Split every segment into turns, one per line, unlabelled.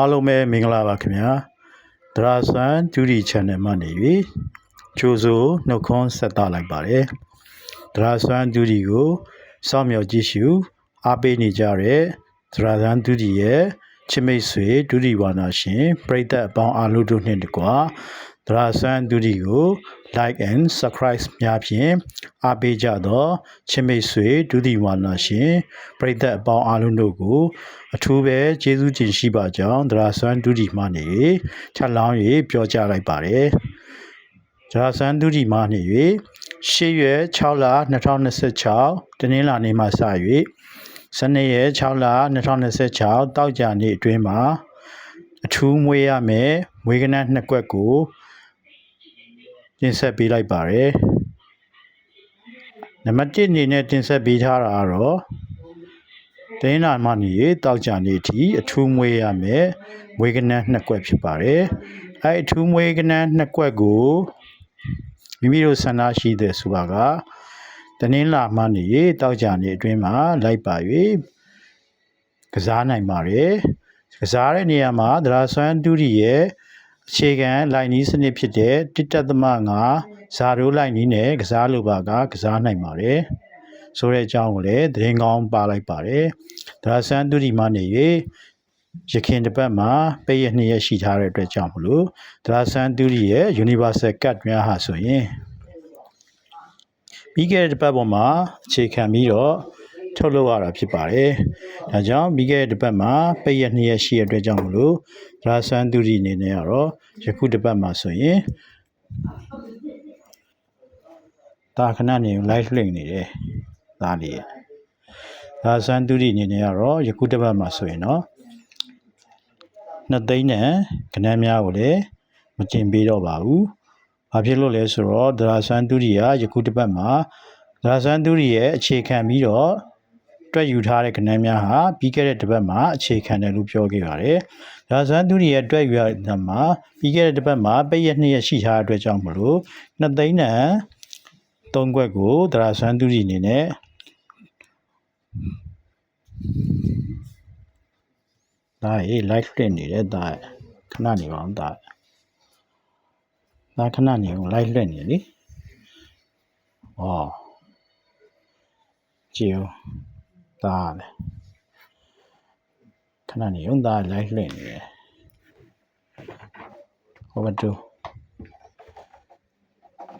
အားလုံးပဲမင်္ဂလာပါခင်ဗျာဒရာဆန်ကျူဒီ channel မှာနေ၍ကြိုဆိုနှုတ်ခွန်းဆက်သလိုက်ပါတယ်ဒရာဆန်ကျူဒီကိုစောင့်မျှော်ကြည့်ရှုအားပေးနေကြတဲ့ဒရာဆန်ကျူဒီရဲ့ချစ်မိတ်ဆွေဒုတိဝါနာရှင်ပရိသတ်အပေါင်းအားလုံးတို့နှင့်တကွာဒရာဆန်ကျူဒီကို like and subscribe များဖြင့်အားပေးကြသောချစ်မိတ်ဆွေဒုတိဝါနာရှင်ပရိသတ်အပေါင်းအားလုံးတို့ကိုအထူးပဲကျေးဇူးတင်ရှိပါကြောင်းဒရာဆန်ဒုတိမှနေချက်လောင်း၍ပြောကြားလိုက်ပါတယ်ဒရာဆန်ဒုတိမှနေ၍8ရက်6လ2026တနင်္လာနေ့မှစ၍12ရက်6လ2026တောက်ကြနေ့အတွင်းမှာအထူးမွေးရမယ်မွေးကနန်းနှစ်ကွက်ကိုတင်ဆက်ပေးလိုက်ပါတယ်နံပါတ်1အနေနဲ့တင်ဆက်ပေးထားတာကတော့တင်းနာမှနေတောက်ကြနေအထိအထူးမွေးရမယ်မွေးကနန်းနှစ်ကွက်ဖြစ်ပါတယ်အဲအထူးမွေးကနန်းနှစ်ကွက်ကိုမိမိတို့ဆန္ဒရှိတဲ့ဆိုပါကတင်းနာမှနေတောက်ကြနေအတွင်းမှာလိုက်ပါ၍ကစားနိုင်ပါတယ်ကစားတဲ့နေရာမှာဒရာဆွမ်းတူရီရဲ့အခြေခံလိုက်နီးစနစ်ဖြစ်တဲ့1.5ဇာရိုးလိုက်နီးနဲ့ကစားလိုပါကစားနိုင်ပါတယ်ဆိုတဲ့အကြောင်းကိုလည်းသတင်းကောင်းပါလိုက်ပါတယ်ဒရာဆန်တူဒီမှနေ၍ရခင်တစ်ပတ်မှာပိတ်ရ2ရက်ရှိထားတဲ့အတွက်ကြောင့်မလို့ဒရာဆန်တူဒီရဲ့ Universal Cut များဟာဆိုရင်ပြီးခဲ့တဲ့တစ်ပတ်ပေါ်မှာအခြေခံပြီးတော့ထုတ်လုပ်ရတာဖြစ်ပါတယ်။ဒါကြောင့်ပြီးခဲ့တဲ့တစ်ပတ်မှာပိတ်ရ2ရက်ရှိတဲ့အတွက်ကြောင့်မလို့ဒရာဆန်တူဒီအနေနဲ့ကတော့ယခုတစ်ပတ်မှာဆိုရင်ဒါခဏနေ live လွှင့်နေတယ်ဒါလေးဒရာဆန်တူဒီအနေနဲ့ကတော့ယခုတစ်ပတ်မှာဆိုရင်တော့2သိန်းနဲ့ကဏ္ဍများကိုလည်းမကျင်ပေးတော့ပါဘူး။ဘာဖြစ်လို့လဲဆိုတော့ဒရာဆန်တူဒီကယခုတစ်ပတ်မှာဒရာဆန်တူဒီရဲ့အခြေခံပြီးတော့တွက်ယူထားတဲ့ကဏ္ဍများဟာပြီးခဲ့တဲ့တစ်ပတ်မှာအခြေခံတယ်လို့ပြောခဲ့ပါတယ်။ဒရာဆန်တူဒီရဲ့တွက်ယူရတဲ့မှာပြီးခဲ့တဲ့တစ်ပတ်မှာပိတ်ရက်2ရက်ရှိထားတဲ့အတွက်ကြောင့်မလို့2သိန်းနဲ့3ခွက်ကိုဒရာဆန်တူဒီအနေနဲ့ဒါရေး live လွှင့်နေတယ်ဒါခဏနေပါအောင်ဒါခဏနေအောင် live လွှင့်နေလေဟောကြည့်ဦးဒါလေခဏနေအောင်ဒါ live လွှင့်နေတယ်ဟိုဘက်တူ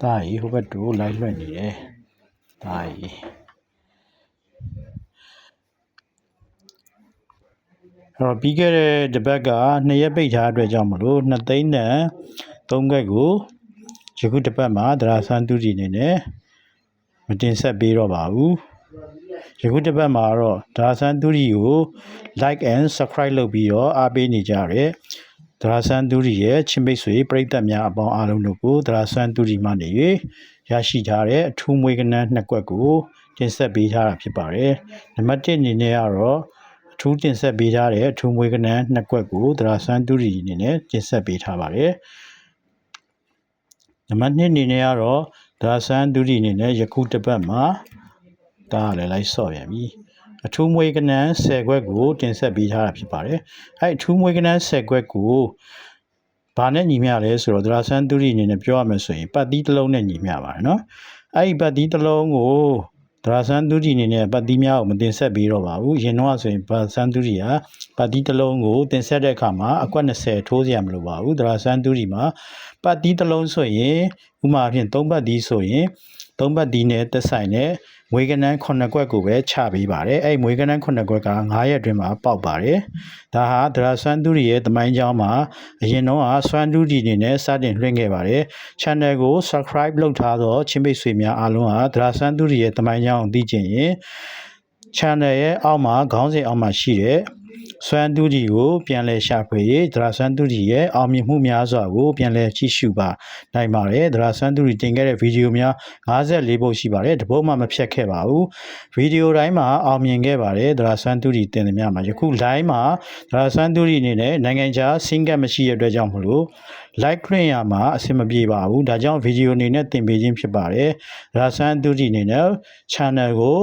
ဒါရေးဟိုဘက်တူ live လွှင့်နေတယ်ဒါရေးတော့ပြီးခဲ့တဲ့တစ်ပတ်က2ရက်ပိတ်ထားအတွက်ကြောင့်မလို့2သိန်းနဲ့3ခွက်ကိုယခုတစ်ပတ်မှာဒရာဆန်တူဒီအနေနဲ့မတင်ဆက်ပေးတော့ပါဘူးယခုတစ်ပတ်မှာတော့ဒရာဆန်တူဒီကို like and subscribe လုပ်ပြီးတော့အားပေးနေကြတဲ့ဒရာဆန်တူဒီရဲ့ချစ်မိတ်ဆွေပရိသတ်များအပေါင်းအားလုံးတို့ကိုဒရာဆန်တူဒီမှနေ၍ရရှိထားတဲ့အထူးမွေးကနန်းနှစ်ကွက်ကိုတင်ဆက်ပေးထားတာဖြစ်ပါတယ်နံပါတ်1အနေနဲ့ကတော့ထူးတင်ဆက်ပေးထားတဲ့အထူးမွေးကနန်းနှစ်ကွက်ကိုဒရာဆန်တူရီအနေနဲ့တင်ဆက်ပေးထားပါတယ်နံပါတ်2အနေနဲ့ကတော့ဒရာဆန်တူရီအနေနဲ့ယခုတစ်ပတ်မှာဒါလည်းလိုက်ဆော့ပြန်ပြီအထူးမွေးကနန်း10ခွက်ကိုတင်ဆက်ပေးထားတာဖြစ်ပါတယ်အဲအထူးမွေးကနန်း10ခွက်ကိုဘာနဲ့ညီမျှလဲဆိုတော့ဒရာဆန်တူရီအနေနဲ့ပြောရမယ်ဆိုရင်ပတ်သီးတစ်လုံးနဲ့ညီမျှပါတယ်နော်အဲဒီပတ်သီးတစ်လုံးကိုဒရာဆန်တူဒီအနေနဲ့ပတ်သီးများကိုမတင်ဆက်ပေးတော့ပါဘူးရင်တော့ဆိုရင်ဒရာဆန်တူဒီကပတ်သီးတစ်လုံးကိုတင်ဆက်တဲ့အခါမှာအကွက်20ထိုးစရာမလိုပါဘူးဒရာဆန်တူဒီမှာပတ်သီးတစ်လုံးဆိုရင်ဥပမာဖြင့်3ပတ်သီးဆိုရင်3ပတ်သီးနဲ့သက်ဆိုင်တဲ့မွေးကနန်း9ကွက်ကိုပဲချပေးပါတယ်အဲ့မွေးကနန်း9ကွက်က9ရက်အတွင်းမှာပေါက်ပါတယ်ဒါဟာဒရာဆန်တူဒီရဲ့သမိုင်းကြောင်းမှာအရင်တော့ဆွမ်းတူဒီအနေနဲ့စတင်လွှင့်ခဲ့ပါတယ် channel ကို subscribe လုပ်ထားသောချင်းမိတ်ဆွေများအားလုံးဟာဒရာဆန်တူဒီရဲ့သမိုင်းကြောင်းကိုသိချင်ရင် channel ရဲ့အောက်မှာခေါင်းစဉ်အောက်မှာရှိတဲ့ဆွမ်းတူဒီကိုပြန်လည်ရှာဖွေဒရာဆန်တူဒီရဲ့အောင်မြင်မှုများစွာကိုပြန်လည်ကြည့်ရှုပါနိုင်ပါတယ်ဒရာဆန်တူဒီတင်ခဲ့တဲ့ဗီဒီယိုများ54ပုဒ်ရှိပါတယ်တပုဒ်မှမဖြတ်ခဲ့ပါဘူးဗီဒီယိုတိုင်းမှာအောင်မြင်ခဲ့ပါတယ်ဒရာဆန်တူဒီတင်သမျှမှာယခု live မှာဒရာဆန်တူဒီအနေနဲ့နိုင်ငံခြား single မရှိတဲ့အတွက်ကြောင့်မလို့ like ခွင့်ရမှာအဆင်မပြေပါဘူးဒါကြောင့်ဗီဒီယိုအနေနဲ့တင်ပေးခြင်းဖြစ်ပါတယ်ဒရာဆန်တူဒီအနေနဲ့ channel ကို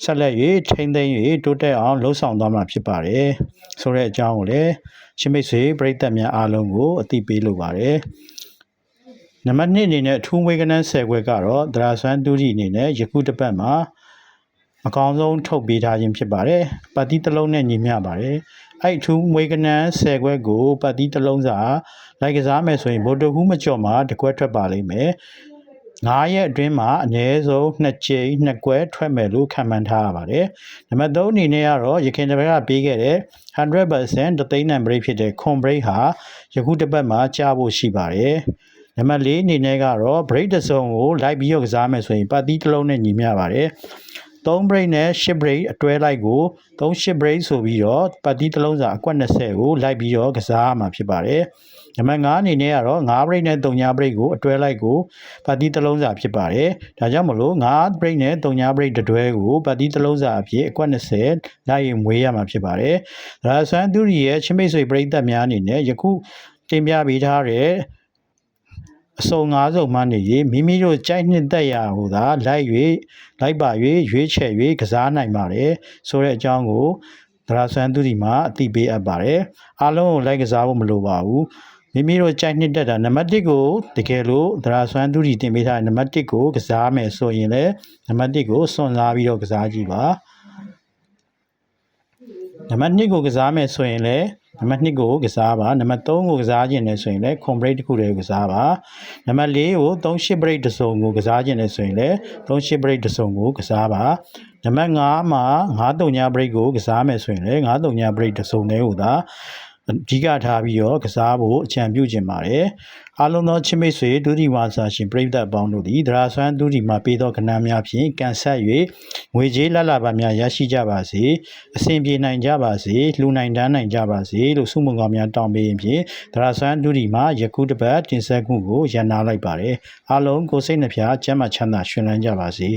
ဆက်လက်၍ထိန်းသိမ်း၍တိုးတက်အောင်လှုံ့ဆော်သွားမှာဖြစ်ပါတယ် ဆိုတဲ့အကြောင်းကိုလည်းချင်းမိတ်ဆွေပရိသတ်များအားလုံးကိုအသိပေးလိုပါတယ်နံပါတ်1အနေနဲ့အထူးမွေးကနန်း10ခွက်ကတော့ဒရာဆွမ်းတူရီအနေနဲ့ယခုတစ်ပတ်မှာအကောင်းဆုံးထုတ်ပေးထားခြင်းဖြစ်ပါတယ်ပတ်တိတစ်လုံးနဲ့ညီမျှပါတယ်အဲ့အထူးမွေးကနန်း10ခွက်ကိုပတ်တိတစ်လုံးစာလိုက်ကစားမယ်ဆိုရင်ဗိုလ်တဟူးမကြော်မှာတစ်ခွက်ထွက်ပါလိမ့်မယ်9ရက်အတွင်းမှာအနည်းဆုံး2ကြိမ်2ကွဲထွက်မယ်လို့ခန့်မှန်းထားရပါတယ်နံပါတ်3အနေနဲ့ကတော့ရခင်တစ်ပတ်ကပေးခဲ့တဲ့ 100% တသိန်းနံဘရိတ်ဖြစ်တဲ့ခွန်ဘရိတ်ဟာယခုတစ်ပတ်မှာကြားဖို့ရှိပါတယ်နံပါတ်4အနေနဲ့ကတော့ break တစ်စုံကိုလိုက်ပြီးတော့ကစားမယ်ဆိုရင်ပါတီတစ်လုံးနဲ့ညီမျှပါတယ်3 break နဲ့10 break အတွဲလိုက်ကို3 break ဆိုပြီးတော့ပါတီတစ်လုံးစာအကွက်20ကိုလိုက်ပြီးတော့ကစားရမှာဖြစ်ပါတယ်နံပါတ်5အနေနဲ့ကတော့9 break နဲ့3 break ကိုအတွဲလိုက်ကိုပါတီတစ်လုံးစာဖြစ်ပါတယ်ဒါကြောင့်မလို့9 break နဲ့3 break တတွဲကိုပါတီတစ်လုံးစာအဖြစ်အကွက်20လိုက်ရင်မွေးရမှာဖြစ်ပါတယ်ဒါဆွမ်းသူရီရဲ့ချင်းမိတ်ဆွေပရိသတ်များအနေနဲ့ယခုတင်ပြပေးထားတဲ့အစုံ9စုံမှနေ၍မိမိတို့ကြိုက်နှစ်သက်ရာဟူသာလိုက်ပါ၍ရွေးချယ်၍ကစားနိုင်ပါတယ်ဆိုတဲ့အကြောင်းကိုဒရာဆွမ်းသူဒီမှာအသိပေးအပ်ပါတယ်အားလုံးကိုလိုက်ကစားဖို့မလိုပါဘူးမိမိတို့ကြိုက်နှစ်သက်တာနံပါတ်1ကိုတကယ်လို့ဒရာဆွမ်းသူဒီတင်ပေးထားတဲ့နံပါတ်1ကိုကစားမယ်ဆိုရင်လည်းနံပါတ်1ကိုစွန့်စားပြီးတော့ကစားကြည့်ပါနံပါတ်2ကိုကစားမယ်ဆိုရင်လည်းနံပါတ်2ကိုကစားပါနံပါတ်3ကိုကစားခြင်းနဲ့ဆိုရင်လည်း complete တစ်ခုတည်းကိုကစားပါနံပါတ်4ကို38 break တစ်စုံကိုကစားခြင်းနဲ့ဆိုရင်လည်း38 break တစ်စုံကိုကစားပါနံပါတ်5မှာ9-3 break ကိုကစားမယ်ဆိုရင်လည်း9-3 break တစ်စုံတည်းကိုသာအဓိကထားပြီးတော့ကစားဖို့အကြံပြုချင်ပါတယ်အားလုံးသောချစ်မိတ်ဆွေဒုတိယဝါစာရှင်ပရိသတ်ပေါင်းတို့သည်ဒရာဆွမ်းဒုတိယမှာပေးသောကဏ္ဍများဖြင့်ကန်ဆက်၍ငွေကြေးလက်လာပါများရရှိကြပါစေအစဉ်ပြေနိုင်ကြပါစေလှူနိုင်တန်းနိုင်ကြပါစေလို့ဆုမွန်ကောင်းများတောင်းပေးရင်ဖြင့်ဒရာဆွမ်းဒုတိယမှာယခုတစ်ပတ်တင်ဆက်မှုကိုရန်နာလိုက်ပါတယ်အားလုံးကိုစိတ်နှဖျားကျမ်းမာချမ်းသာရှင်လန်းကြပါစေ